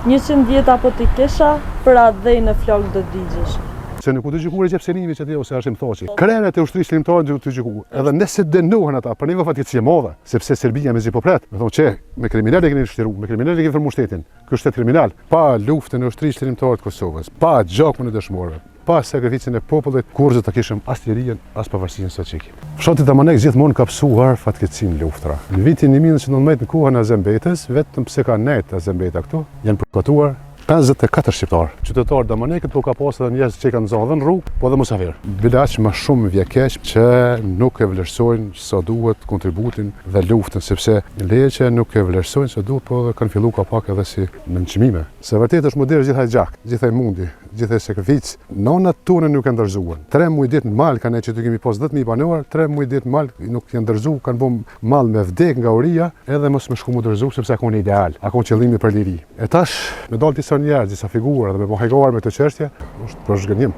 100 vjet apo ti kesha, për atë dhej në flokë do digjesh. Se në ku të gjykuri gjepsenimi që ti ose ashtë më thoqi. Krenet e ushtrisë shlimtare të gjyku. Edhe nëse dënohen ata, për neve fatkeqësi e madhe, sepse Serbia me zi po pret. Me thonë që me kriminal e keni shtëru, me kriminal e keni formu shtetin. Ky shtet kriminal, pa luftën e ushtrisë shlimtare të Kosovës, pa gjakun e dëshmorëve, pa sakrificën e popullit, kurrë të kishim as lirinë, as pavarësinë sot që kemi. Fshati Damanek gjithmonë ka psuar fatkeqësinë luftra. Në vitin 1919 në kohën e Azembetës, vetëm pse ka nejt Azembeta këtu, janë përkatuar 54 shqiptarë. Qytetarë Damanekët po ka pasë edhe njerëz që kanë zënë rrugë, po edhe mosafir. Bilaq më shumë vjekeq që nuk e vlerësojnë sa duhet kontributin dhe luftën, sepse leje që nuk e vlerësojnë sa duhet, po edhe kanë filluar ka pak edhe si në nënçmime. Se vërtet është modern gjithaj gjak, gjithaj mundi, gjithaj sakrificë. Nonat tona nuk kanë ndërzuar. 3 muaj ditë në mal kanë që të kemi pas 10.000 banor, 3 muaj ditë në mal nuk janë ndërzuar, kanë bën mall me vdek nga uria, edhe mos më shku më ndërzuar sepse akon ideal, akon qëllimi për liri. E tash me dal disa njerëz, disa figura dhe me po hajgore me këtë çështje, është për zhgënjim.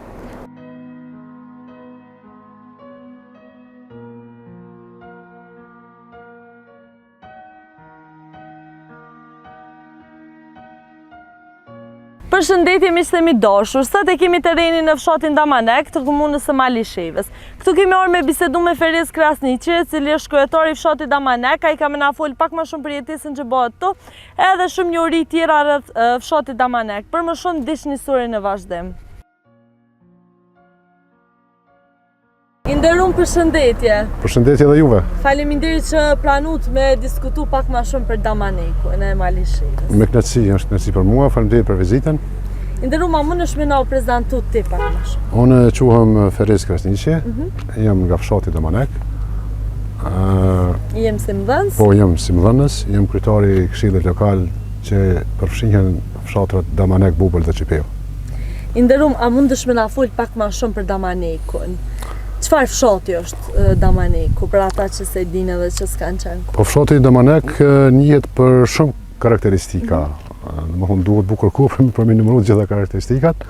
Përshëndetje miqtë e mi dashur, sot e kemi terrenin në fshatin Damanek të komunës së Malishevës. Këtu kemi orë me bisedu me Feriz Krasniqi, cili është kryetari i fshatit Damanek, ai ka më na fol pak më shumë për jetesën që bëhet këtu, edhe shumë njohuri tjera rreth fshatit Damanek. Për më shumë ndiqni historinë në vazhdim. Nderuar përshëndetje. Përshëndetje edhe juve. Faleminderit që pranut me diskutu pak më shumë për Damanekun e Malishevës. Me kënaqësi, është kënaqësi për mua, faleminderit për vizitën. Nderuar, ma mund është me na prezantu ti pak më shumë. Unë quhem Feriz Krasniqi, jam nga fshati Damanek. Jem si mëdhënës? Po, jam si mëdhënës, jam kryetari i këshillit lokal që përfshihen fshatrat Damanek, Bubël dhe Çipeu. Nderuar, a mund është me na fol pak më shumë për Damanekun? Çfarë fshati është Damaneku, për ata që se dinë edhe që s'kanë qenë ku? Po fshati Damanek njihet për shumë karakteristika. Domethënë duhet bukur kuprim për me numëruar gjitha karakteristikat.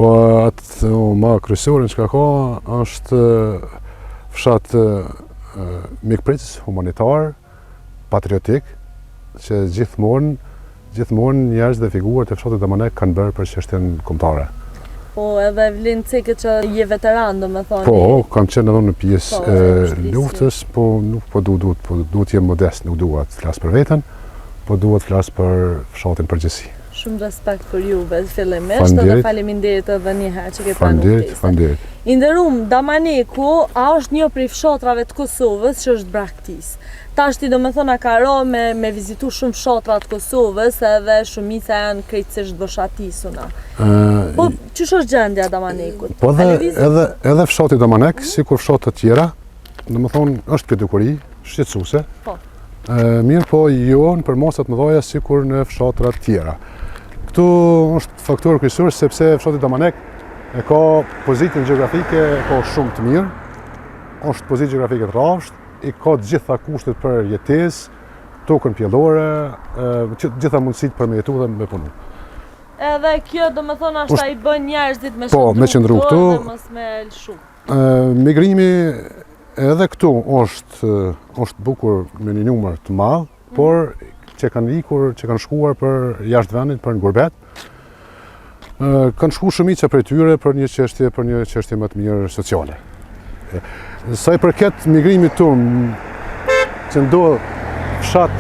Po atë më kryesorën që ka është fshat mikpritës, humanitar, patriotik, që gjithmonë njerëz dhe figurat e fshatit Damanek kanë bërë për çështjen kombëtare. Po edhe vlen cekë që je veteran, domethënë. Po, kam qenë edhe në pjesë e luftës, po nuk po duhet jem modest, nuk duhet të flas për veten, po duhet të flas për fshatin përgjithësi. Shumë respekt për juve, fillimisht, edhe faleminderit edhe një herë që ke pranuar. Faleminderit. Nderuar, Damaneku a është një prej fshatrave të Kosovës që është braktisë. Tash ti domethënë ka me vizitu shumë fshatra të Kosovës edhe shumica janë krejtësisht boshatisuna. Po ç'është është gjendja e Damanekut? Po edhe fshati Damanek, sikur fshatet të tjera, domethënë është pedikuri, shqetësuese. Po. Mirë po jo për masa të mëdha sikur në fshatra të tjera. Këtu është faktor kryesor sepse fshati Damanek e ka pozitën gjeografike shumë të mirë, është pozitë gjeografike të rrafsht, i ka të gjitha kushtet për jetesë, tokën pjellore, gjitha mundësitë për me jetu dhe me punu. Edhe kjo domethënë ashtu i bën njerëzit me qëndru këtu dhe mos me lshu. Migrimi edhe këtu është bukur me një numër të madh, por që kanë ikur, që kanë shkuar për jashtë vendit, për në gurbet, kanë shkuar shumica prej tyre për një çështje më të mirë sociale. Sa i përket migrimit tonë që ndodh fshat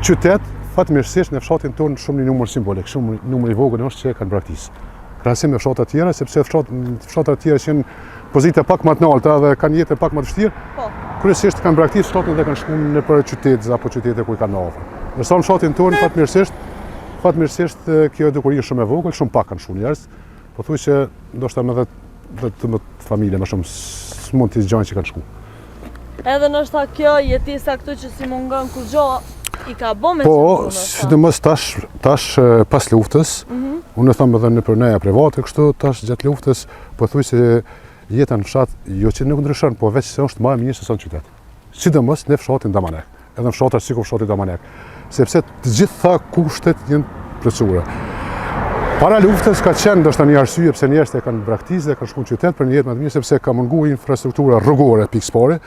qytet, fatmirësisht në fshatin tonë shumë një numër simbolik, shumë numër i vogël është që kanë braktisë. Krahasim me fshatra të tjera, sepse fshatrat të tjera që janë pozita pak më të larta dhe kanë jetë pak më të vështirë, kryesisht kanë braktisë fshatin dhe kanë shkuar nëpër qytet apo qytete ku kanë afër. Ndërsa në fshatin tonë fatmirësisht kjo edukuri është shumë e vogël, shumë pak kanë shkuar njerëz, pothuajse ndoshta më të familje më shumë mund të zgjojnë që kanë shku. Edhe nështë kjo jetesa këtu që si mungon kur gjo i ka bo me Po, sidomos tash pas luftës, unë e thamë edhe në përneja private kështu, tash gjatë luftës, po thuj se jeta në fshat, jo që nuk ndryshon, po veç se është më e mirë se sa në qytet. Sidomos në fshatin Damanek, edhe në fshatrat sikur fshati Damanek, sepse të gjitha kushtet janë plotësuara. Para luftës ka qenë ndoshta një arsye pse njerëzit e kanë braktisë dhe kanë shkuar në qytet për një jetë më të mirë sepse ka munguar infrastruktura rrugore pikëspore.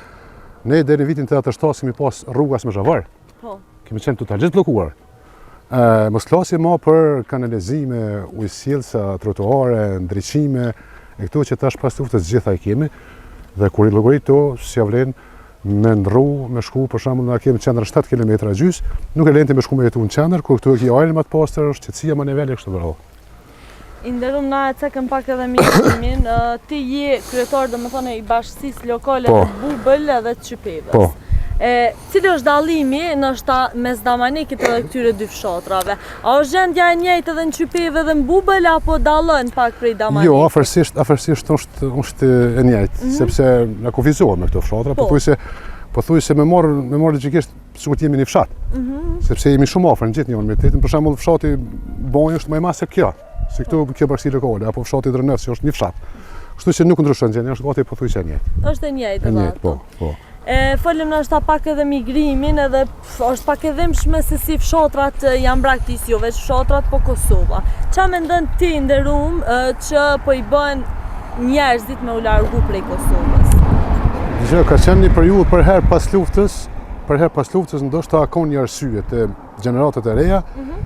Ne deri në vitin 87 kemi pas rrugë as me zhavar. Po. Kemi qenë totalisht bllokuar. Mos klasi ma për kanalizime, ujësjellsa, trotuare, ndriçime, e këto që tash pas luftës gjitha i kemi, dhe kur i llogarit to, si vlen me ndrru, me shku, për shembull, na kemi qendër 7 km gjys, nuk e lente me shku me jetu në qendër, kur këtu e ki ajrin më të pastër, është qetësia më niveli kështu bravo. I nderuam na e cekëm pak edhe mjekësimin, ti je kryetar domethënë i bashkisë lokale të Bubël edhe të Qypevës. Po. Cili është dallimi ndoshta mes Damanekit edhe këtyre dy fshatrave? A është gjendja e njëjtë edhe në Qypevë edhe në Bubël apo dallon pak prej Damanekit? Jo, afërsisht është e njëjtë, sepse na kufizohem me këto fshatra, pothuajse me marr logjikisht sikur jemi në fshat. Sepse jemi shumë afër në gjithë njërin me tjetrin. Për shembull, fshati Bonj është më i madh se kjo. Si këtu kjo bashki lokale, apo fshati Drënës që është një fshat. Kështu që nuk ndryshon gjendja, është gati pothuajse e njëjtë. Është e njëjtë edhe ato. Po. Folëm ndoshta pak edhe migrimin edhe është pak e dhëmshme se si fshatrat janë braktisë, jo veç fshatrat, po Kosova. Çfarë mendon ti nderuam që po i bën njerëzit me u largu prej Kosovës? Dije ka qenë një periudhë për herë pas luftës ndoshta ka një arsye te gjeneratat e reja,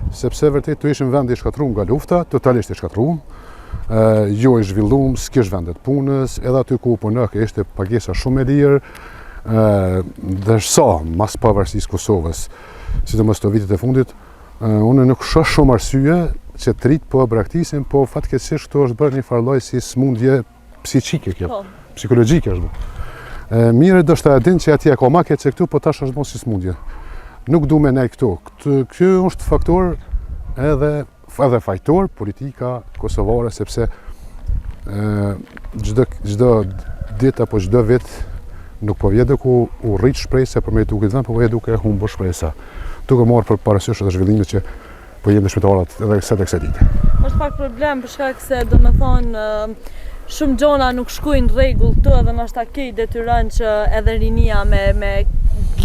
sepse vërtet tu ishim vendi i shkatruar nga lufta, totalisht i shkatruar. Jo i zhvilluar, s'kish vendet punës, edhe aty ku punoj ishte pagesa shumë e lirë. Ndërsa mas pavarësisë Kosovës, sidomos këto vitet e fundit, unë nuk shoh shumë arsye që të rit po braktisin, po fatkeqësisht këto është bërë një farlloj si smundje psiqike kjo, psikologjike është bërë. Mirë do shta e din që atje ka ma keq se këtu, po tash është bërë si smundje. Nuk du me nej këtu. Kjo është faktor edhe fajtor politika kosovare, sepse çdo ditë apo çdo vit nuk po vjen ku u rrit shpresa për me duke dhënë, po vjen duke humbur shpresa. Duke marrë për parasysh edhe zhvillimet që po jenë dëshmitarat edhe kësaj dite. Është pak problem për shkak se domethënë shumë gjona nuk shkojnë rregull këtu edhe ndoshta ke i detyron që edhe rinia me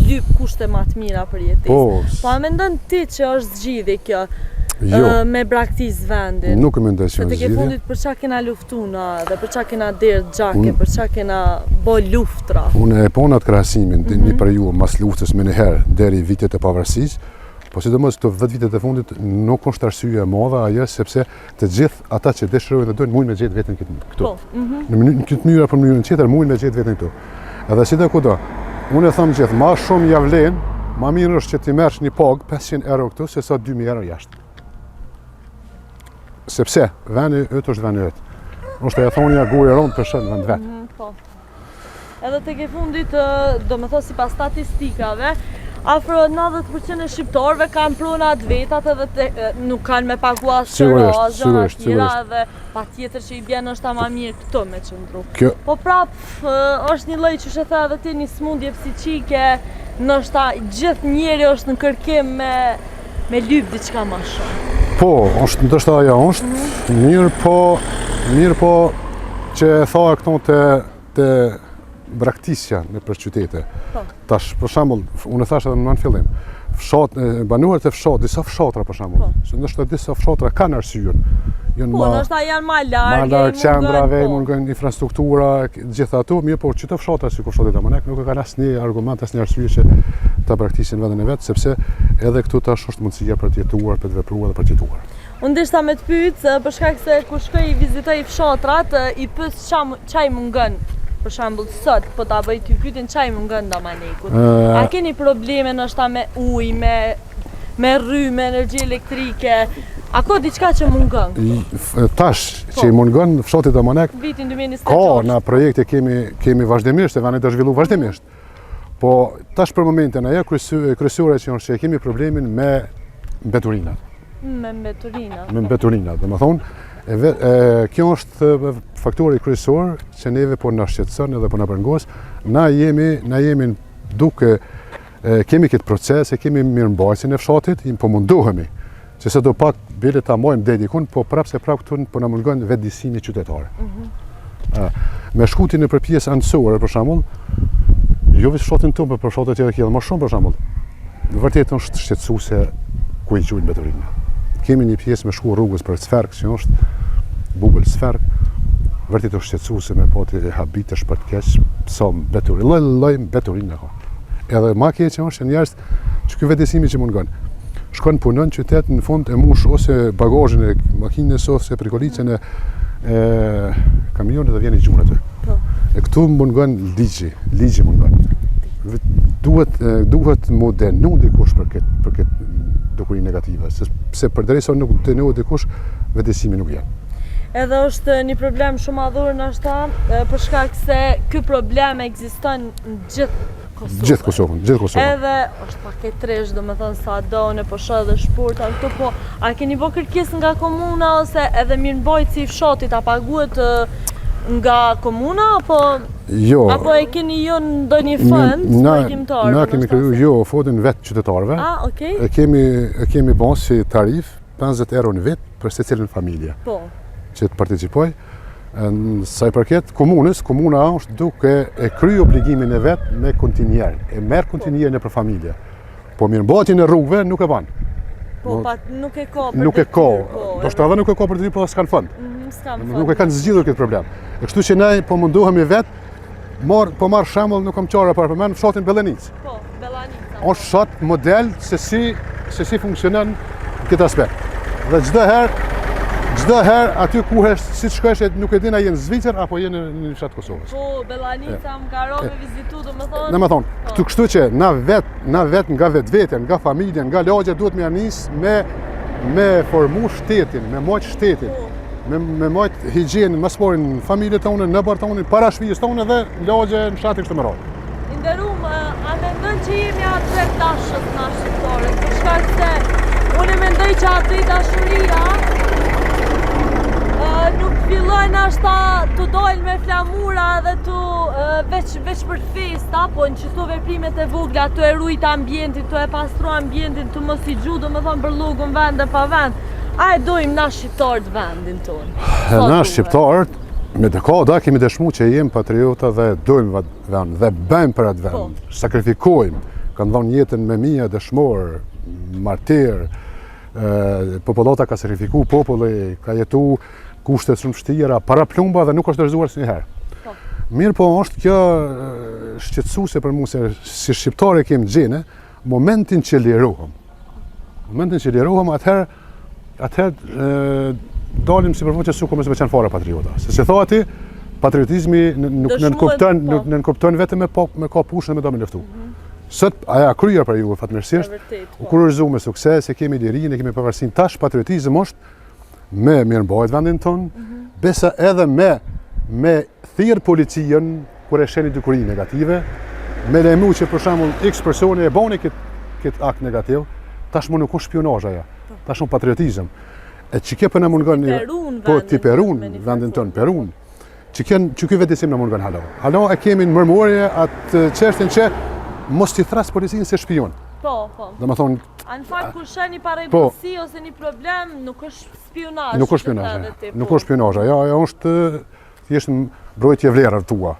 lyp kushte më të mira për jetesë. Po a mendon ti që është zgjidhje kjo? Me braktis vendin. Nuk e mendoj se është zgjidhje. Se te ke fundit për çka kena luftuna dhe për çka kena derë xhake, për çka kena bë luftra. Unë e pona atë krahasimin një periudhë mas luftës më një herë deri vitet e pavarësisë, po sidomos këto 10 vitet e fundit nuk është arsye e madhe ajo sepse të gjithë ata që dëshirojnë dhe doin mund me gjetë veten këtu. Në këtë mënyrë apo në mënyrën tjetër mund me gjetë veten këtu. Edhe si kudo. Unë e them gjithë, më shumë ja vlen, më mirë është që ti merresh një pagë 500 euro këtu se sa 2000 euro jashtë. Sepse vendi yt është vendi yt. Është e thonja gurë rond për shën vend vet. Po. Edhe tek e fundit, domethënë sipas statistikave, afro 90% e shqiptarëve kanë prona të vetat edhe nuk kanë me pagu as gjëra të tjera dhe patjetër që i bjen është më mirë këto me qëndru. Po prap është një lloj që e tha edhe ti një smundje psiqike, ndoshta gjithë njeri është në kërkim me lyp diçka më shumë. Po, është ndoshta ajo është, mirë po që e tha këto te braktisja në për qytete. Tash, për shembull, unë thash edhe në fillim, banuarët e fshat, disa fshatra për shembull, se ndoshta disa fshatra kanë arsyen. Po, ndoshta janë më larg qendrave, mungon infrastruktura, gjithë ato, mirë po çdo fshatra sikur fshati Damanek nuk kanë asnjë argument, asnjë arsye që ta braktisin vendin e vet, sepse edhe këtu tash është mundësia për të jetuar, për të vepruar dhe për të jetuar. Unë deshta me të pyet, për shkak se kur shkoj i vizitoj fshatrat, i pyet çaj mungon. Për shembull sot, po ta bëj ty pyetjen çaj mungon Damanekut. A keni probleme ndoshta me ujë, me rrymë, energji elektrike? A ka diçka që mungon? Tash që i mungon fshati Damanek. Vitin 2024. Ka në projekte kemi vazhdimisht, e vani të zhvillu vazhdimisht. Po tash për momentin ajo kryesore që është që kemi problemin me mbeturinat. Me mbeturinat. Me mbeturinat, domethënë kjo është faktori kryesor që neve po na shqetëson edhe po na përngos. Na jemi duke kemi këtë proces, kemi mirëmbajtjen e fshatit, po mundohemi që sa do pak bile ta mojmë dedikun, po prapse këtu po na mungon vetëdijësimi qytetare. Me shkutin në pjesë anësore për shembull, jo vetëm fshatin tonë, por për fshatet tjera që janë më shumë për shembull. Vërtet është shqetësuese ku i quajnë mbeturinat. Kemi një pjesë me shku rrugës për Sferk, që është Bubël Sferk, vërtet është shqetësuese me pati habitesh për të keq, sa lloj mbeturina ka. Edhe më keq është njerëz që ky vetëdijësimi që mungon. shkon punon në qytet, në fund e mush ose bagazhin e makinës ose prikolicën e kamionit dhe vjen i gjumë aty. Po. E këtu mungon ligji mungon. Duhet mu denu dikush për këtë dukuri negative, se përderisa nuk denu dikush, vetësimi nuk vjen. Edhe është një problem shumë madhur ndoshta për shkak se ky problem ekziston në gjithë Kosovën. Gjithë Kosovën. Edhe është pak e tresh, domethënë sa do ne po shoh dhe shpurta këtu, po a keni bërë kërkesë nga komuna ose edhe mirëmbajtësi i fshatit a paguhet nga komuna apo Jo. apo e keni ju ndonjë fond shpërtimtar? Na kemi kriju fondin vetë qytetarëve. Ah, okay. E kemi bën si tarif 50 euro në vit për secilin familje. Po. Që të participoj. Sa i përket komunës, komuna është duke e kry obligimin e vet me kontinjer. E merr kontinjerin për familje. Po mirëmbajtjen e rrugëve nuk e bën. Po nuk e ka për nuk e ka. Po Është edhe nuk e ka për detyrë, po s'kan fond. S'kan fond. Nuk e kanë zgjidhur këtë problem. E kështu që ne po mundohemi vet, marr shembull, nuk kam qarë për përmend fshatin Bellanic. Po, Bellanica. Është fshat model se si funksionon këtë aspekt. Dhe çdo herë aty ku si shkosh nuk e din a jenë në Zvicër apo jenë në fshat Kosovës. Po, Bellanica më ka rënë vizitu, domethënë. Domethënë, këtu kështu që na vet nga vetvetja, nga familja, nga lagja duhet me nis me formu shtetin, me mojt shtetin. Me mojt higjienën, më sporin familjet tonë, në barë tonë, para shpijës tonë dhe lagje në shati kështë më radhë. Nderum, a mendon që jemi atë dashës na shqiptare? Për shkak se unë mendoj që atë dashuria nuk fillojnë ashta të dojnë me flamura dhe të veç për festa, po në qëto veprimet e vogla, të e rujt ambientin, të e pastru ambientin, të mos i gju, domethënë bërlogën vend dhe pa vend. A e dojmë na shqiptarët vendin tonë? Na shqiptarët, me dekada kemi dëshmu që jemi patriota dhe dojmë vend dhe bëjmë për atë vend. Sakrifikojmë, kanë dhënë jetën me mija dëshmor, martir, popullata ka sakrifiku populli, ka jetu kushtet shumë vështira, para plumba dhe nuk është dorëzuar asnjëherë. Mirë po është kjo shqetësuese për mua se si shqiptarë kemi gjene, momentin që lirohem. Atëherë dalim si përvoqe suko me se me qenë fare patriota. Se si thua ti, patriotizmi nuk nënkupton vetëm me ka pushën dhe me do me lëftu. Sot aja kryer për ju fatmirësisht, u kurorëzu me sukses, e kemi lirinë, e kemi pavarësinë. Tash patriotizëm është me mirëmbajt vendin tonë, besa edhe me thirr policien kur e sheni dykuri negative, me lejmu që për shembull X personi e bani këtë akt negativ, tashmë nuk është spionazh ajo. Tashmë patriotizëm. E çike po na mungon ti Perun vendin tonë Perun. Që ky vetësim na mungon halo. Halo e kemi në mërmorje atë çështën që mos t'i thras policinë se shpion. Po. Domethënë në fakt kur shën një parajmësi ose një problem, nuk është spionazh. Nuk është spionazh. Nuk është spionazh. Ajo është thjesht mbrojtje vlerave tua.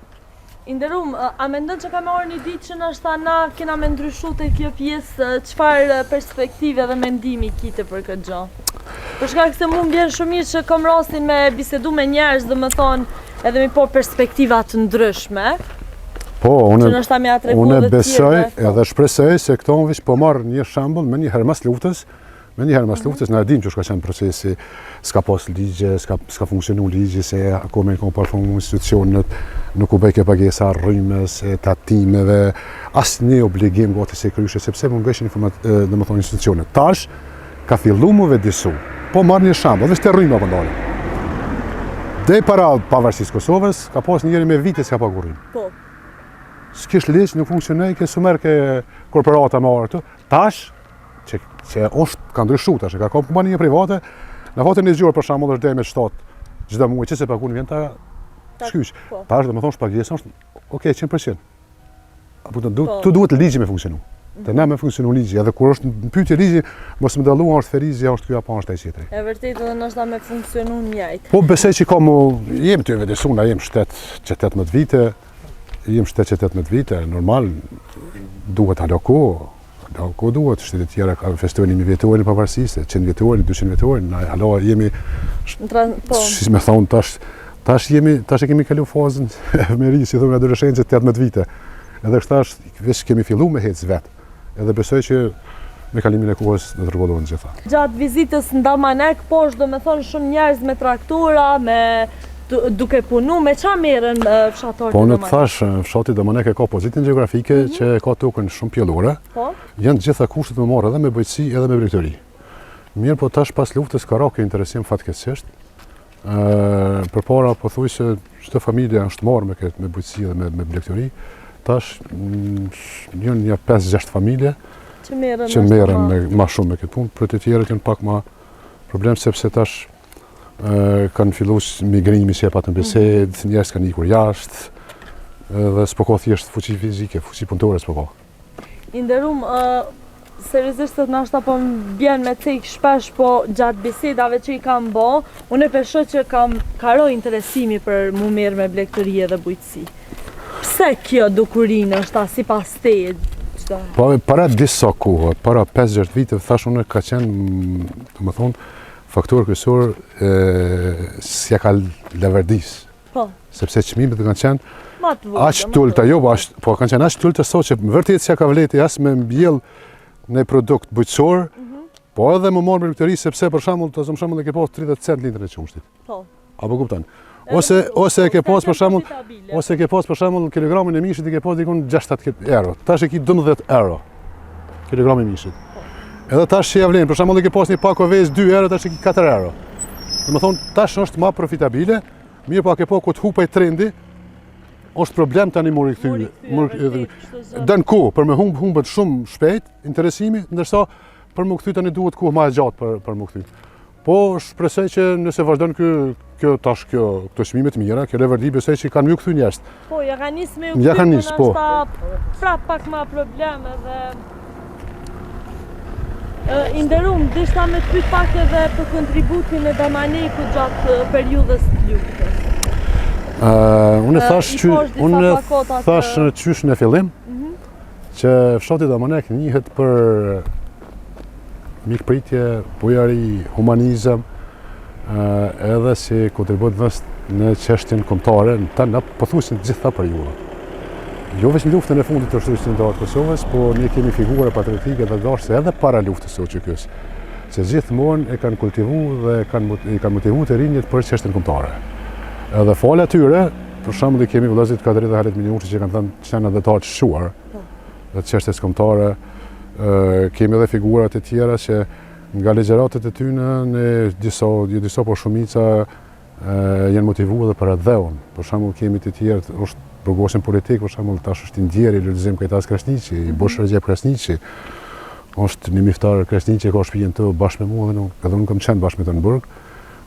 Nderum, a mendon që ka marrë një ditë që ndoshta na kena me ndryshu te kjo pjesë, çfarë perspektive dhe mendimi kite për këtë gjë? Për shkak se mua m'vjen shumë mirë që kam rastin me bisedu me njerëz, domethënë edhe me po perspektiva të ndryshme. Po, unë besoj edhe shpresoj se këto veç po marr një shembull me një herë mas luftës. Na e dim që shka qenë procesi, s'ka pas ligje, s'ka funksionu ligje, se akome ka përformu institucionet, nuk u bëjke pagesa rrymës, tatimeve, asnjë obligim gati se kryshe, sepse mungeshin domethënë institucionet. Tash ka fillu mu vedisu, po marr një shembull, dhe shte rrymë apo ndale. Dej para pavarësisë Kosovës, ka pas njëri me vite s'ka pagu rrymë. Po. S'kish ligj, nuk funksionoj, ke sumer ke korporata marrë të. Tash, që është ka ndryshu tash, ka kompanie private, në fatin e zgjuar për shembull është deri me 7 çdo muaj që se paguën vjen ta shkyq. Tash domethënë shpagesa është okay 100%. Apo tu duhet ligji me funksionu. Te na me funksionu ligji, edhe kur është në pyetje ligji, mos më dalluar është ferizja, është ky apo është ai tjetri. E vërtetë edhe ndoshta me funksionu njëjtë. Po besoj që jem ty vetësuna, jem shtet që 18 vite, normal duhet haloko. Ko duhet, shtetet tjera ka festojnë 1000 vjetorin e pavarësisë, 100 vjetorin, 200 vjetorin, halo jemi, si me thonë, tash e kemi kalu fazën e fëmijërisë, si thonë nga adoleshencët 18 vite. Edhe kështash, veç kemi fillu me hecë vetë. Edhe besoj që me kalimin e kohës në rregullohen gjitha. Gjatë vizitës në Damanek, poshtë do me thonë shumë njerëz me traktura, duke punu, me qa merren fshatarët Po e në të Damanek? thash, fshati Damanek e ka pozitën gjeografike që ka tokën shumë pjellore, Po? janë të gjitha kushtet me marrë edhe me bujqësi edhe me bregtëri. Mirë po tash pas luftës ka ra kjo interesim fatkeqësisht. Përpara pothuajse çdo familje është marrë me bujqësi dhe me bregtëri. Tash janë një 5-6 familje Që merren ma shumë me këtë punë, për të tjerët janë pak ma problem sepse tash kanë filluar migrimi që e patën bisedë, njerëz kanë ikur jashtë, dhe s'po ka thjesht fuqi fizike, fuqi punëtore s'po ka. I nderuam, seriozisht të nashta po më bjen me cek shpesh, po gjatë bisedave që i kam bë, unë e peshoj që ka interesimi për mu merr me blegtëri dhe bujqësi. Pse kjo dukurinë është sipas teje? Po para disa kohë, para 5-6 vite, thash unë ka qenë, domethënë, faktor kryesor s'ja ka leverdis. Po. Sepse çmimet kanë qenë aq të tulta, jo, po kanë qenë aq tulta sa që vërtet s'ja ka vleti as me mbjell në produkt bujqësor, po edhe më marrë bregtëri sepse për shembull, të zëm shembull e ke pas 30 cent litrën e qumshtit. Po. Apo kupton? Ose e ke pas për shembull kilogramin e mishit i ke pas dikon 6-7 euro. Tash e ki 12 euro kilogrami i mishit. Edhe tash që ja vlen, për shembull e ke pas një pak vezë 2 euro, tash e ki 4 euro. Domethënë tash është më profitabile, mirë po ke po ku të hupaj trendi, është problem tani mori kthy. Dën kohë për me humbet shumë shpejt interesimi, ndërsa për më kthy tani duhet kohë më e gjatë për më kthy. Po shpresoj që nëse vazhdon këto çmime të mira, kjo leverdi besoj që kanë më kthy njerëz. Po, ja kanë nisë me Ja kanë nisë, po. Prap pak më probleme dhe i nderuam, dishta me të pyet pak edhe për kontributin e Damanekut gjatë periudhës të luftës. Unë thash qysh në fillim që fshati Damanek njihet për mikpritje, bujari, humanizëm, edhe si kontribut në çështjen kombëtare në pothuajse të gjitha periudhat. Jo vetëm luftën e fundit të shtetit të Kosovës, po ne kemi figura patriotike dhe dashse edhe para luftës së Çekës, që gjithmonë e kanë kultivuar dhe i kanë motivuar të rinjët për çështjen kombëtare. Edhe fala atyre, për shembull kemi vëllezërit Kadri dhe Halet Minjushi që kanë thënë janë edhe të shuar dhe çështjes kombëtare. Kemi edhe figurat e tjera që nga legjeratet e tyre në disa po shumica janë motivuar edhe për dheun. Për shembull kemi të tjerë është burgosin politik, për shembull tash është i ndjeri Lulzim Kajtas Krasniqi, i Bosh Recep Krasniqi. Është një miftar Krasniqi ka shtëpinë të bashkë me mua dhe edhe unë kam qenë bashkë me të në burg.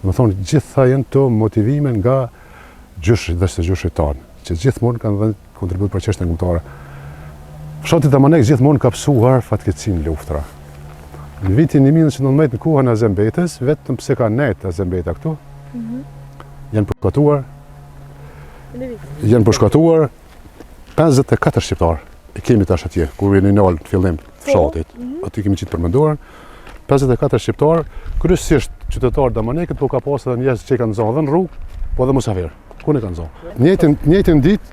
Domethënë gjitha janë to motivime nga gjyshit dhe së gjyshit tanë, që gjithmonë kanë dhënë kontribut për çështjen kombëtare. Fshati Damanek gjithmonë ka psuar fatkeqësinë luftra. Në vitin 1919 në kohën e Azembetës, vetëm pse ka nejt Azembeta këtu, janë përshkatuar 54 shqiptar. E kemi tash atje, kur vjen në fillim të fshatit. Aty kemi qitë përmenduar. 54 shqiptar, kryesisht qytetarë Damanekut, po ka pas edhe njerëz që kanë zonë dhe në rrugë, po edhe musafir. Ku ne kanë zonë? Njëjtën ditë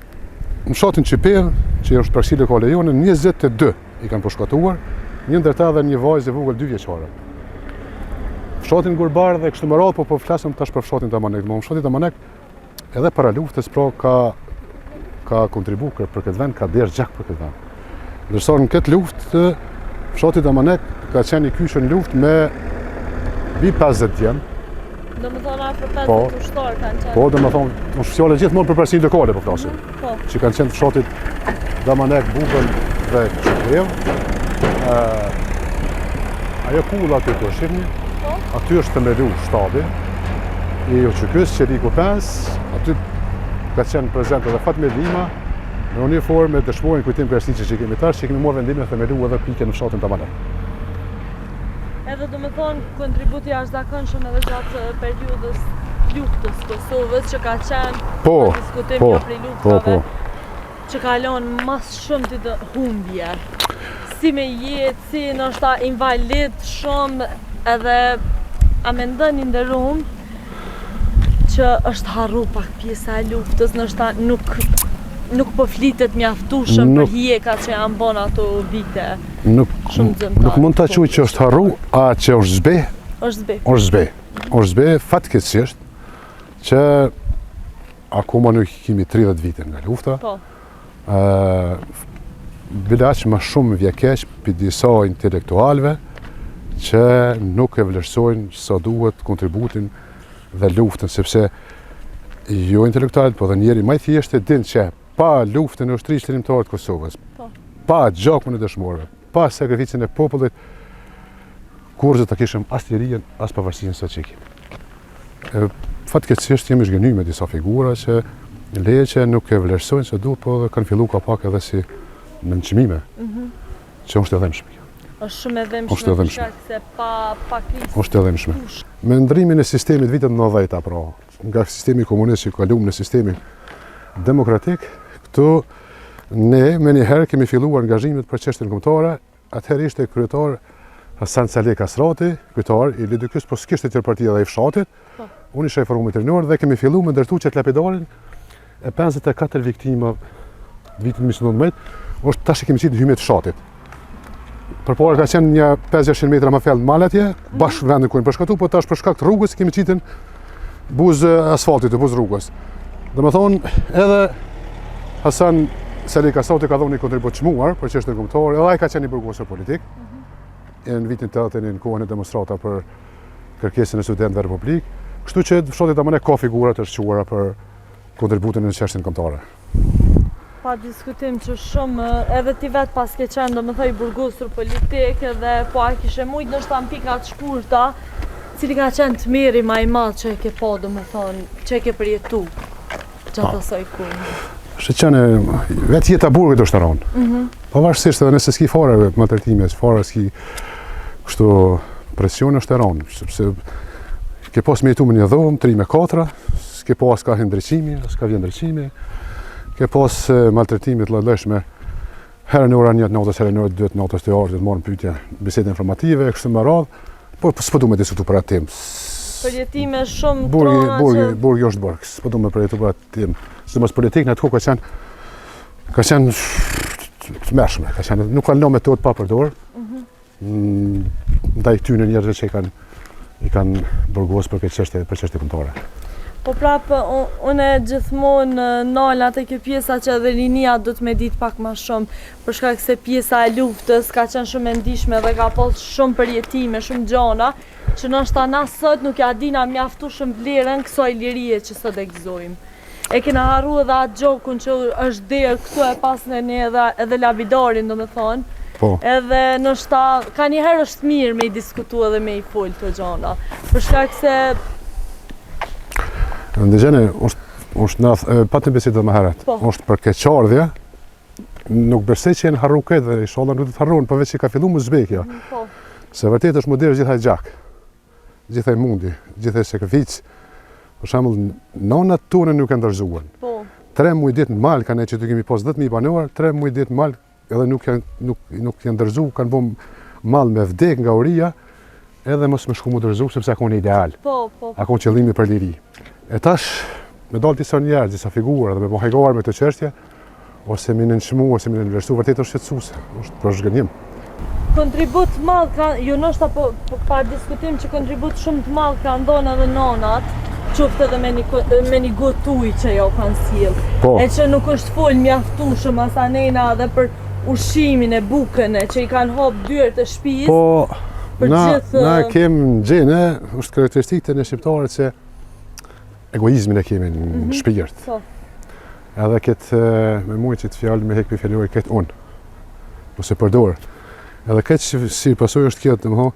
në fshatin Çipev, që është praksi lokale jone, 22 i kanë përshkatuar, një ndër ta dhe një vajzë e vogël 2 vjeçare. Fshatin Gurbar dhe kështu me radhë, po flasim tash për fshatin Damanek. Fshati Damanek edhe para luftës pra ka kontribuar për këtë vend, ka derë gjak për këtë vend. Ndërsa në këtë luftë fshati Damanek ka qenë i kyçur në luftë me mbi 50 djem. Domethënë afër 50 ushtar kanë qenë. Po, domethënë, është fjalë gjithmonë për presinë lokale po flasim. Që kanë qenë fshatit Damanek, Bukën dhe Çepev. Ajo kulla aty të shihni, aty është themeluar shtabi i Çekës Çeliku 5, aty ka qenë prezent edhe Fatme Lima në uniformë të shmojnë kujtim Krasniqi që kemi tash, që kemi marrë vendimin e themelu edhe pikën në fshatin Damanek. Edhe domethënë kontributi jashtëzakonshëm edhe gjatë periudhës luftës Kosovës që ka qenë diskutim jo prej luftave, që kalon mas shumë të humbje. Si me jetë, si ndoshta invalid shumë, edhe a mendon i nderuam që është harru pak pjesa e luftës, ndoshta nuk po flitet mjaftueshëm për hijekat që janë bën ato vite. Nuk mund ta quaj që është harru, a që është zbe? Është zbe fatkeqësisht që akoma nuk kemi 30 vite nga lufta. Po. Bilaq më shumë vjekeq për disa intelektualve që nuk e vlerësojnë sa duhet kontributin dhe luftën, sepse jo intelektualet, po dhe njeri më i thjeshtë din që pa luftën e ushtrisë çlimtare të Kosovës, pa gjakun e dëshmorëve, pa sakrificën e popullit, kurrë të kishim as lirinë, as pavarësinë sot që kemi. Fatkeqësisht jemi zhgënyer me disa figura që leje që nuk e vlerësojnë se duhet, po dhe kanë fillu ka pak edhe si në nënçmime, që është e dhëmshme. Është shumë e dhëmshme, se pa krisë. Është e dhëmshme. Me ndrimin e sistemit vitet 90, pra, nga sistemi komunist që kalum në sistemi demokratik, këtu ne me njëherë kemi filluar angazhimet për çështjen kombëtare. Atëherë ishte kryetar Hasan Saleh Kasrati, kryetar i LDK-s, po s'kishte tjerë partia dhe i fshatit. Unë isha i forumit rinor dhe kemi filluar me ndërtu qëtë lapidarin e 54 viktima vitin 1919, është tash kemi qitë hymet fshatit. Përpara ka qenë një 500 metra më fellë mal atje, bashkë vendin ku në përshkatu, po tash për shkak të rrugës kemi qitën buzë asfaltit, buzë rrugës. Dhe më thonë, edhe Hasan Saleh Kasrati ka dhënë një kontribut çmuar për çështjen kombëtare, edhe ai ka qenë i burgosur politik. Në vitin 80 në kohën e demonstrata për kërkesën e studentëve në Republikë, kështu që fshati tamam ka figura të shquara për kontributin në çështjen kombëtare. Pa diskutim që shumë, edhe ti vetë pas ke qenë do më thoj burgosur politik edhe po a kishe mujt në shtan pikat shkurta, cili ka qenë të miri ma i madh që e ke po do më thonë, që e ke përjetu gjatë asaj kunë. Shë qenë, vetë jeta burgit është të ronë. Pavarësisht edhe nëse s'ki fare maltretime, fare s'ki kështu presion është të ronë, sepse ke pas me jetu me një dhomë, 3 me 4, s'ke pas ka ndryqimi, s'ka vjen ndryqimi, ke pas maltretimit lëndëshme herën e ora 1 natës, herën e ora 2 natës të orë, të marrën pyetje, bisede informative, kështu me radhë, por s'po du me diskutu për atë temë. Përjetime shumë trona që... Burgi është burg, s'po du me përjetu për atë temë. Sidomos politikë në atë kohë ka qenë të mërshme, nuk ka lënë metodë pa përdorë, ndaj këtyre njerëzve që i kanë burgosur për çështje kombëtare. Po prapë, unë gjithmonë nala të kjo pjesa që edhe rinia do të me ditë pak ma shumë, për shkak se pjesa e luftës ka qenë shumë e ndihshme dhe ka pas shumë përjetime, shumë gjona, që nështë na sot nuk ja dina mjaftu shumë vlerën kësaj lirie që sot e gëzojmë. E kena harru edhe atë gjokun që është derë këtu e pas në ne edhe lapidarin, do me thonë. Po. Edhe nështë ka njëherë është mirë me i diskutu edhe me i full të gjona. Për shkak se Ndëgjene, patën besit dhe më heret, është për keqardhja, nuk besoj që jenë harru këtë dhe inshallah nuk të harruan, përveç që ka fillu më zbekja. Se vërtet është moderë gjithaj gjak, gjithaj mundi, gjithaj sakrificë. Për shembull, nonat tonë nuk e ndërzuan. 3 muaj ditë në mal, kanë që të kemi pas 10.000 banor, 3 muaj ditë në mal, edhe nuk janë ndërzu, kanë bëm mal me vdek nga uria, edhe mos më shku më ndërzu, sepse akon ideal. Akon qëllimi për liri. E tash, me dalë disa njerë, disa figura dhe me po hajgore me të çështje, ose mi nënçmu, ose mi nënvlerësu, vërtet është shqetësuese, është për zhgënjim. Kontribut madh ka, jo nështë pa diskutim që kontribut shumë të madh kanë ndonë edhe nonat, qoftë edhe me një gotuj që jo kanë sjell. E që nuk është fol mjaftueshëm as anena edhe për ushqimin e bukën që i kanë hap dyert e shtëpisë. Po, na kem gjene, është karakteristikë në shqiptarët që egoizmin e kemi në shpirt. Edhe këtë me mujë që të fjallë me hek për fjallori këtë unë, ose përdorë. Edhe këtë që si pasoj është këtë,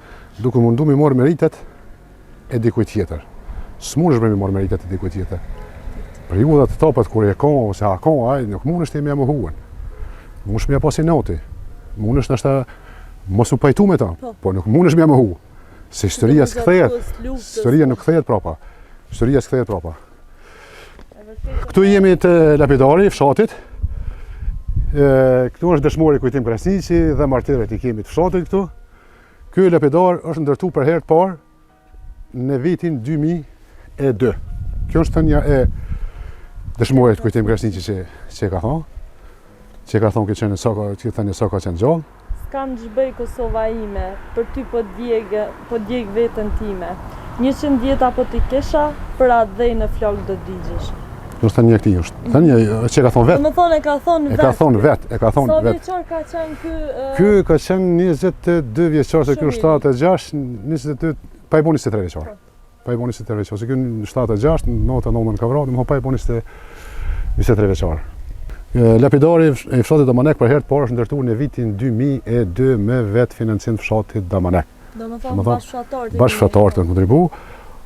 duke mundu mi morë meritet e dikuj tjetër. S'mund është me mi morë meritet e dikuj tjetër. Për ju dhe të topat kur e ka, ose a ka, nuk mund është e me muhuen. Mund është me pasi noti. Mund është nështë mos u pajtu me ta, po nuk mund është me muhu. Se historia s'kthehet, historia nuk kthehet prapa. Historia s'kthehet prapa. Këtu jemi të lapidari, fshatit. Këtu është dëshmori Kujtim Krasniqi dhe martirët i kemi të fshatit këtu. Ky lapidar është ndërtu për herë të parë në vitin 2002. Kjo është thënia e dëshmorit Kujtim Krasniqi që ka thonë. Që ka thonë këtë thënia sa ka qenë gjallë. s'kam ç'bëj Kosova ime, për ty po djeg veten time. 100 vjet apo ti kesha, për atë dhej në flok do digjesh. Mos tani këti është. Tani që ka thonë vet. Do të thonë e ka thonë vet. E ka thonë vet. Sa vjeçar ka qenë ky? Ky ka qenë 22 vjeçar, se ky është 76, 22, pa i boni 23 vjeçar. Pa i boni 23 vjeçar, se ky në 76, nota 9 ka vrarë, më pa i boni 23 vjeçar. Lapidari i fshatit Damanek për herë të parë është ndërtuar në vitin 2002 me vetë financim të fshatit Damanek. Domethënë bashkëfshatarët kanë kontribuar,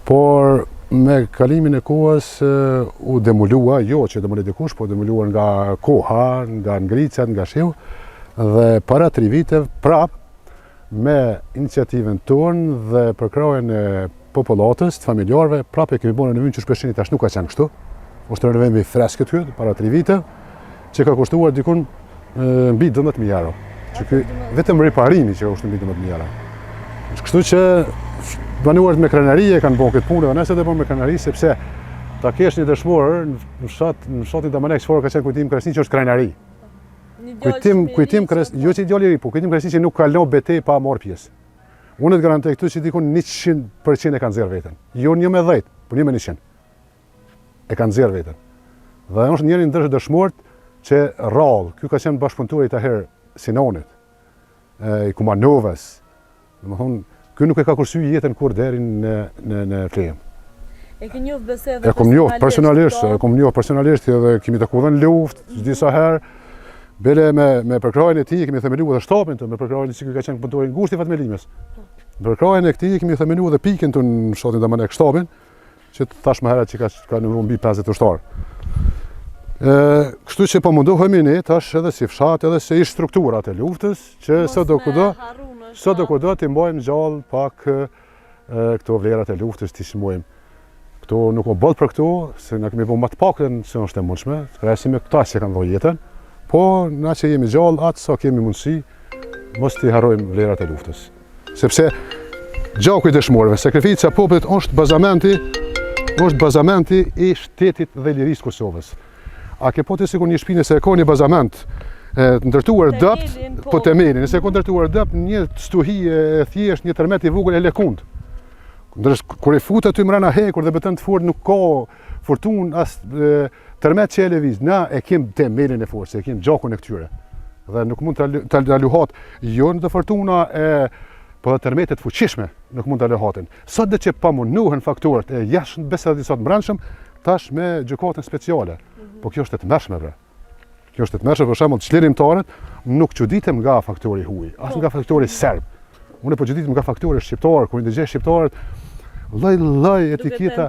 por me kalimin e kohës u demolua, jo që demoloi dikush, po demoluar nga koha, nga ngricat, nga shiu, dhe para 3 viteve prap me iniciativën tonë dhe për krahjen e popullatës, të familjarëve, prap e kemi bërë në vend që shpeshini tash nuk ka qenë kështu. Është renovim i freskët këtu para 3 viteve, që ka kushtuar dikun mbi 12.000 euro. Që ky vetëm riparimi që ka kushtuar mbi 12.000 euro. Kështu që banuarët me krenari e kanë bërë këtë punë dhe nëse të bërë me krenari, sepse ta kesh një dëshmor në fshatin Damanek çfarë ka qenë kujtim Kresni që është krenari. Kujtim Kresni, jo që ideali i ri, po kujtim Kresni që nuk ka lënë betejë pa marrë pjesë. Unë të garantoj këtu që dikun 100% e kanë nxjerrë veten. Jo 1 me 10, por 1 me 100. E kanë nxjerrë veten. Dhe është njëri ndër dëshmorët që rrallë, ky ka qenë bashkëpunëtori të herë Sinonit, i Kumanovës. Domethënë, ky nuk e ka kursyer jetën kur deri në Flem. E ke njohur besë edhe e kom njohur personalisht edhe kemi takuar në luftë disa herë. Bele me përkrahjen e tij kemi themeluar edhe shtapin tonë, me përkrahjen që ky ka qenë punëtori i ngushtë i Fatmelimës. Me përkrahjen e këtij kemi themeluar edhe pikën tonë në fshatin Damanek shtapin, që tash më herët që ka numëruar mbi 50 ushtar. Kështu që po mundohemi ne tash edhe si fshat edhe si strukturat e luftës që sado kudo të mbajmë gjallë pak këto vlerat e luftës të shmojmë. Këto nuk o bëllë për këto, se na kemi bërë më të pakën se është e mundshme, krahasi me këta që kanë dhënë jetën, po na që jemi gjallë atë sa kemi mundësi, mos t'i harrojmë vlerat e luftës. Sepse gjaku i dëshmorëve, sakrifica e popullit është bazamenti i shtetit dhe lirisë Kosovës. A ke po të sikur një shpinë se e ka një bazament ndërtuar dëpt, po temelin, nëse e ka ndërtuar dëpt, një stuhi e thjesht, një tërmet i vogël e lekund. Kur e fut aty mrena hekur dhe betën të fort nuk ka fortun as tërmet që e lëviz. Na e kem temelin e fortë, e kem gjakun e këtyre. Dhe nuk mund ta luhat jo në të fortuna po dhe tërmetet fuqishme nuk mund ta luhatin. Sot dhe që pamunohen faktorët e jashtëm besadisat mbrëmshëm, tash me gjykatën speciale. Po kjo është e tmerrshme bre. Kjo është e tmerrshme, për shembull, çlirimtarët nuk çuditem nga faktori huaj, as nga faktori serb. Unë po çuditem nga faktori shqiptar, kur ndëgjoj shqiptarët lloj etiketa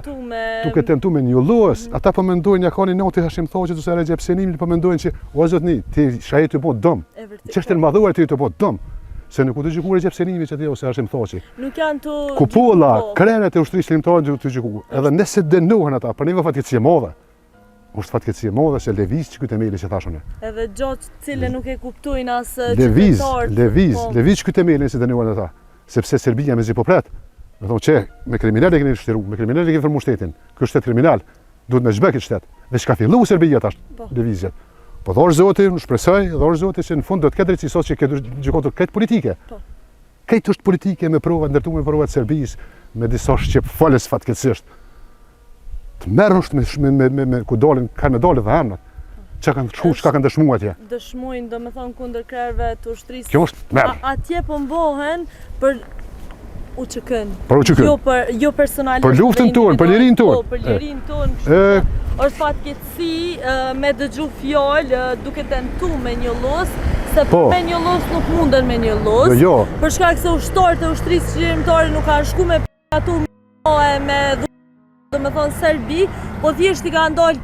duke tentuar me njollues, ata po mendojnë ja kanë noti Hashim Thoçit ose Recep Senimi, po mendojnë që o zotni, ti shaje të bë dëm. Ç'është e madhuar ti të bë dëm. Se nuk u të gjykuar Recep Senimi që ti ose Hashim Thoçi. Nuk janë të kupolla, krenet e ushtrisë shlimtare të gjykuar. Edhe nëse dënohen ata, për një fatkeqësi e madhe. Është fatkeqësi e madhe se lëviz që ky temeli që thashun. Edhe gjatë cilë nuk e kuptojnë as lëviz ky temeli si dënuan ata, sepse Serbia mezi po pret. Do thonë që me kriminalë keni shtruar, me kriminalë keni formuar shtetin. Ky shtet kriminal duhet me zhbë këtë shtet. Dhe çka fillu Serbia tash lëvizjet. Po thor Zoti, unë shpresoj, thor Zoti që në fund do të ketë drejtësi sot që këtë gjykatë këtë politike. Këtë është politike me prova ndërtuar me provat Serbisë, me disa shqip falës fatkeqësisht. Të merresh me ku dalin, kanë dalë dhe hamnat. Çka kanë dëshmuar atje? Dëshmojnë, domethënë kundër krerëve të ushtrisë. Kjo është merr. Atje po mbohen për UÇK-n. Për UÇK-n. Jo personalisht. Për luftën tonë, për lirinë tonë. Po, për lirinë tonë. Është fatkeqësi me dëgju fjalë duke tentuar me njollos, se me njollos nuk munden me njollos. Jo. Për shkak se ushtarët e ushtrisë shqiptare nuk kanë shkuar me atu me domethënë Serbi, po thjesht i kanë dalë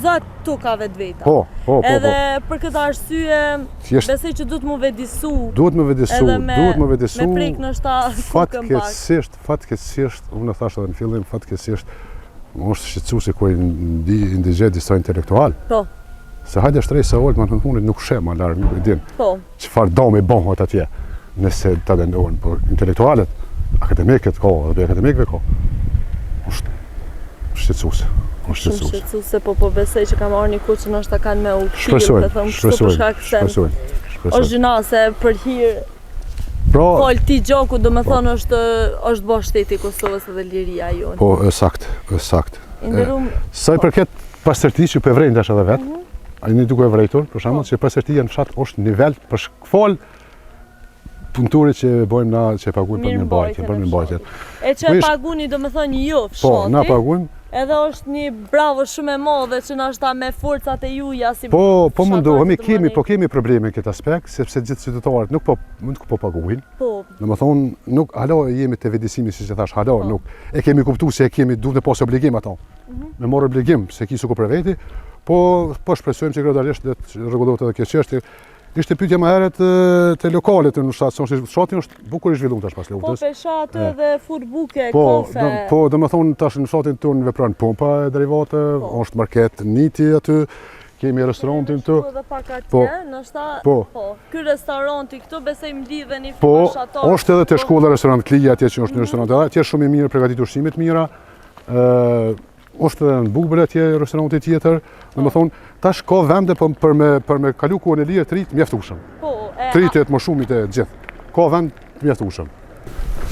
zot tokave të veta. Po. Edhe për këtë arsye besoj që duhet më vedisu. Duhet më vedisu. Me prek në Fatkeqësisht, unë thashë edhe në fillim, fatkeqësisht është shqetësuese kur ndigjej disa intelektual. Po. Se hajde shtrej se oltë më punit nuk shem më larg, nuk e din. Po. Çfarë do me bëhen atje nëse ta dënojnë, por intelektualet, akademikët dhe akademikëve është shqetësuese. Shqetësuese, po besoj që ka marrë një kuç që ndoshta kanë me u kthyer, të them kështu për shkak se është gjynase për hir. Fol ti gjoku, do me thonë është bo shteti Kosovës edhe liria jonë. Po, sakt. Inderum... Sa i përket pastërti që për vrejnë dash edhe vetë, a një duke e vrejtur, për shembull, që pastërti në fshat është nivel për shkfol punëturit që bojmë na, që paguajmë për mirëmbajtje. E që paguni do me thonë ju fshati? Po, na pagujmë. Edhe është një bravo shumë e madhe që na është me forcat e juja si po mundohemi, kemi probleme në këtë aspekt, sepse gjithë qytetarët nuk po paguajnë. Po. Domethënë, nuk hala jemi te vendësimi siç e thash, hala nuk e kemi kuptuar se duhet të pas obligim ato. Me marr obligim se kisu ku për veti, po shpresojmë që gradualisht do të rregullohet edhe kjo çështje. Ishte pyetja më herët te lokalet në fshat, se fshati është bukur i zhvilluar tash pas luftës. Po peshat edhe furbuke, kafe. Po, domethënë tash në fshatin tonë vepron pompa e derivate, është market niti aty, kemi restorantin këtu. Edhe pak atje, ndoshta. Po. Ky restoranti këtu besoj mlidheni fshatarë. Po, është edhe te shkolla restorant Klija atje që është një restorant atje shumë i mirë, përgatitur ushqime të mira. Është edhe në Bubël atje restoranti tjetër. Domethënë tash ka vende për me kalu kohën e lirë të rit mjaftueshëm. Po, Tritet më shumë të gjithë. Ka vend të mjaftueshëm.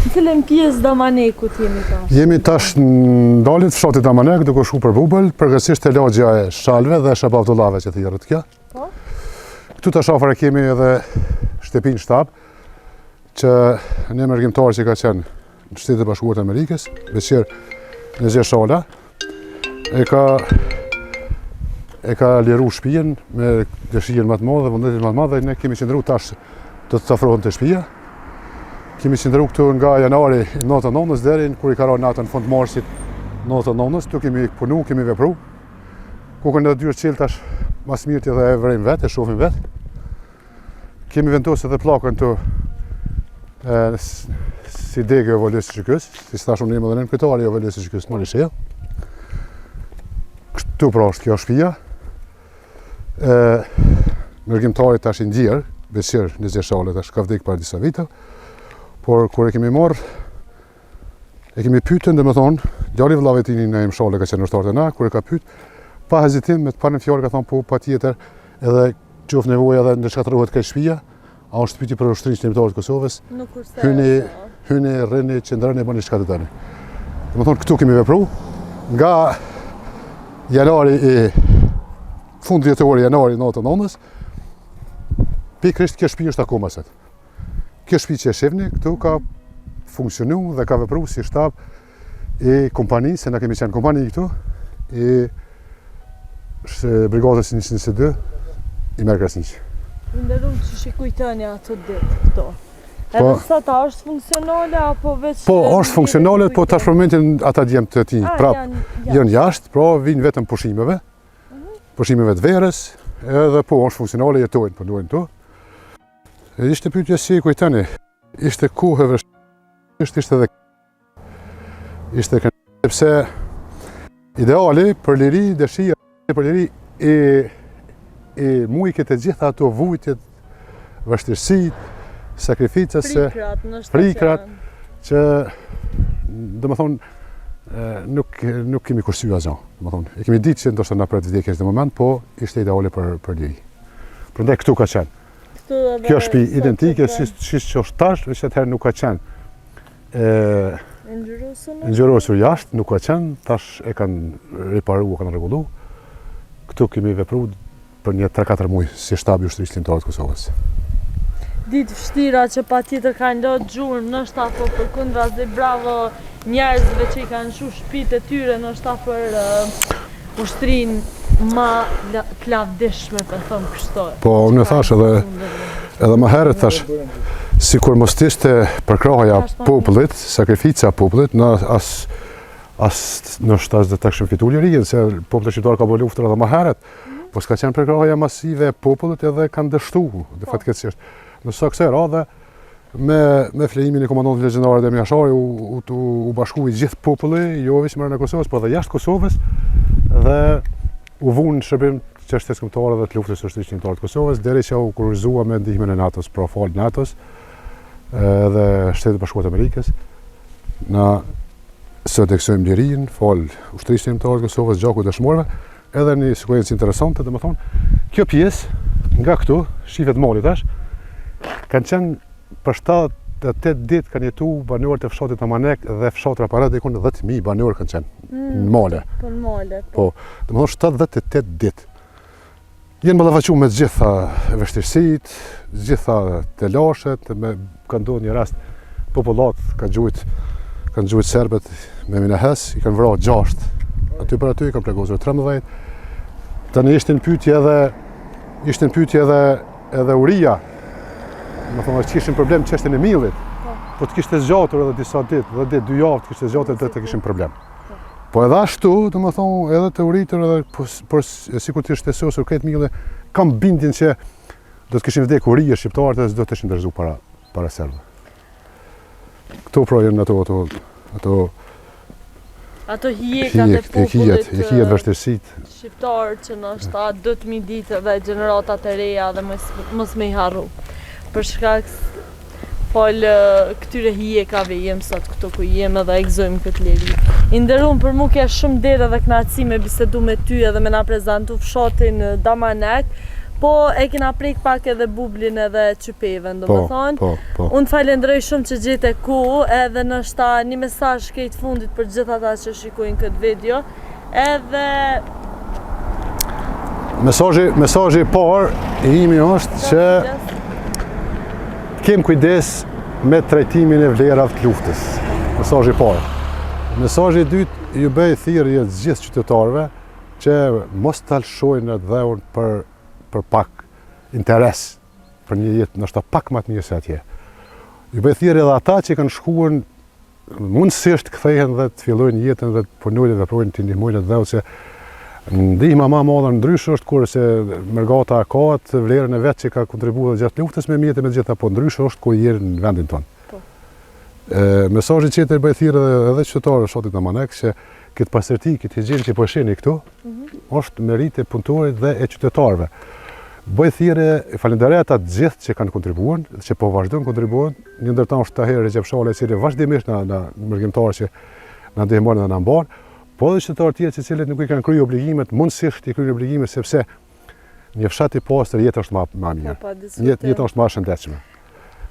Në cilën pjesë Damanekut jemi tash? Jemi tash në dalit fshatit Damanek, duke shku për Bubël, përgjithsisht te lagja e Shalve dhe Shab Abdullave që thjerrët kjo. Po. Këtu tash afër kemi edhe shtëpinë shtab që një mërgjimtar që ka qenë në Shtetet e Bashkuara të Amerikës, Beqir Nezir Shala, e ka liru shtëpinë me dëshirën më të madhe, vullnetin më të madh, dhe ne kemi qëndruar tash do të afrohen te shtëpia. Kemi qëndruar këtu nga janari 99 deri kur i ka rënë natën fund marsit 99, tu kemi punu, kemi vepru. Kokën e dyert qel tash mas mirë edhe e vrejmë vetë, e shohim vetë. Kemi vendosur edhe pllakën tu si degë Voles Çikës, si thashun ne më dhënë kryetari i Voles Çikës në Lishe. Këtu pra është kjo shtëpia. Mërgjimtari tash i ndjer, Beqir Nezir Shala tash ka vdekur para disa vite. Por kur e kemi marrë, e kemi pyetën, domethënë, djali i vllavit tini në Shala ka qenë ushtar te na, kur e ka pyet, pa hezitim me të parën fjalë ka thonë po patjetër, edhe qoftë nevoja edhe ndërshkatërrohet kjo shtëpia, a është pyetje për ushtrinë shërbëtorë të Kosovës. Nuk kurse. Hyni, rrini, qëndroni, bëni çka të doni. Domethënë këtu kemi vepruar nga janari i fund vjetori janari 99, pikërisht kjo shtëpi është akoma sot. Kjo shtëpi që e shihni këtu ka funksionuar dhe ka vepruar si shtab i kompanisë, se na kemi qenë kompani këtu, i brigadës 122 i Merkrasniq. Nderum që shikujtoni ato ditë këto. Edhe sot a është funksionale apo veç? Po, është funksionale, po tash për momentin ata djemt të ti prap janë jashtë, pra vinë vetëm pushimeve. Pushimeve të verës, edhe po është funksionale, jetojnë, po duhen tu. Ishte pyetja si kujtoni, ishte kohë e vështirë, ishte sepse ideali për liri, dëshira për liri e mujke të gjitha ato vujtjet, vështirësitë, sakrificës, frikrat, që domethënë nuk kemi kursyer asgjë, domethënë. E kemi ditë që ndoshta na pret vdekjes në moment, po ishte ideale për liri. Prandaj këtu ka qenë. Kjo shtëpi identike siç është tash, veç atëherë nuk ka qenë. Ngjyrosur jashtë, nuk ka qenë, tash e kanë riparuar, kanë rregulluar. Këtu kemi vepruar për një 3-4 muaj si shtabi i ushtrisë shërbëtorë të Kosovës. Ditë vështira që patjetër kanë lënë gjurmë, ndoshta po përkundras dhe bravo njerëzve që i kanë shu shtëpitë e tyre, ndoshta për ushtrinë më të lavdishme, për thëmë kështu. Po, unë thash edhe më herët thash, sikur mos ishte përkrahaja popullit, sakrifica popullit, në ndoshta as do ta kishim fituar lirinë, se populli shqiptar ka bërë luftën edhe më herët, po s'ka qenë përkrahaja masive e popullit edhe kanë dështuar, dhe fatkeqësisht. Në kësaj radhe, me flejimin e komandantit legjendarë Demi Ashari u bashkui gjithë populli, jo vetëm brenda Kosovës, por edhe jashtë Kosovës, dhe u vunë shërbim çështjes kombëtare dhe të luftës së ushtrisë shërbëtorë të Kosovës, deri që u kurrizua me ndihmën e NATO-s, pra fal NATO-s dhe Shtetet e Bashkuara të Amerikës. Na sodeksojmë lirinë, fal ushtrisë shërbëtorë të Kosovës, gjaku dëshmorëve, edhe një sekuencë interesante, domethënë, kjo pjesë nga këtu, shifet mali tash, Kanë qenë për 78 ditë kanë jetu banorët e fshatit Amanek dhe fshatra para diku në 10.000 banorë kanë qenë në male. Po në male. Po, domethënë 78 ditë. Jenë ballafaqur me gjitha vështirësitë, gjitha telashet, ka ndodhur një rast popullat kanë gjujt serbet me minahes, i kanë vrarë 6. Aty për aty i kanë plagosur 13. Tani ishte në pyetje edhe uria. Më thonë që kishin problem çështën e millit. Po të kishte zgjatur edhe disa ditë, 2 javë të kishte zgjatur edhe të kishin problem. Po edhe ashtu, domethënë edhe të uritur edhe por sikur të shtesosur këtë milli, kam bindjen që do të kishin vdekur uria shqiptarët dhe do të ishin ndërzuar para serbëve. Këto pra janë ato hijekat e popullit hijet vështirësitë shqiptar që nështë 2.000 ditë dhe gjeneratat e reja dhe mos me i harru. Për shkak këtyre hijekave jem sot këto ku jem edhe e gëzojmë këtë leri. I nderuam për mu ke shumë derë dhe kënaqësi me bisedu me ty edhe me na prezentu fshatin Damanek, po e kena prek pak edhe bublin edhe qypeven, do më thonë. Unë falenderoj shumë që gjete ku edhe nështë një mesazh këtë fundit për gjitha ta që shikojnë këtë video. Edhe mesazhi i parë i imi është që kem kujdes me trajtimin e vlerave të luftës. Mesazhi i parë. Mesazhi i dytë ju bëj thirrje të gjithë qytetarëve që mos talshojnë në dhëun për pak interes për një jetë nështë pak më të mirë se atje. Ju bëj thirrje edhe ata që kanë shkuar mundësisht kthehen dhe të fillojnë jetën dhe të punojnë dhe provojnë të ndihmojnë dhëut se ndihma më e madhe ndryshe është kur se Mërgata ka atë vlerën e vet që ka kontribuar gjatë luftës me mjetet me gjitha, po ndryshe është kur jeri në vendin tonë. Mesazhi tjetër bëj thirrje edhe qytetarëve të fshatit Damanek që këtë pastërti, këtë higienë që po shihni këtu, është merit e punëtorit dhe e qytetarëve. Bëj thirrje falenderoj ata të gjithë që kanë kontribuar, që po vazhdojnë kontribuojnë. Një ndër ta është Tahir Recep Shale, i cili vazhdimisht na mërgjimtar që na ndihmon dhe na mban, po edhe qytetarë tjerë të cilët nuk i kanë kryer obligimet, mundësisht i kryejnë obligimet sepse një fshat i pastër jeta është më mirë. Jeta është më e shëndetshme.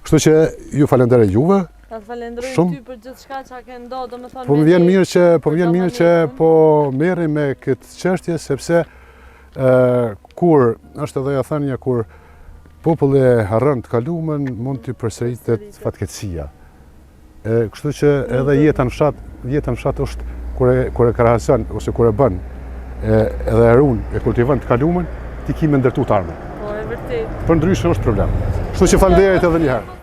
Kështu që ju falenderoj juve. Ta falenderoj ty për gjithçka që ke ndodhur, domethënë. Po më vjen mirë që po merrem me këtë çështje sepse kur është edhe ja thënia kur populli harron të kaluamën mund të përsëritet fatkeqësia. Kështu që edhe jeta në fshat është kur e krahason ose kur e bën edhe e ruan e kultivon të kaluamën, ti ke më ndërtuar armë. Po e vërtet. Për ndryshe është problem. Kështu që falenderoj edhe një herë.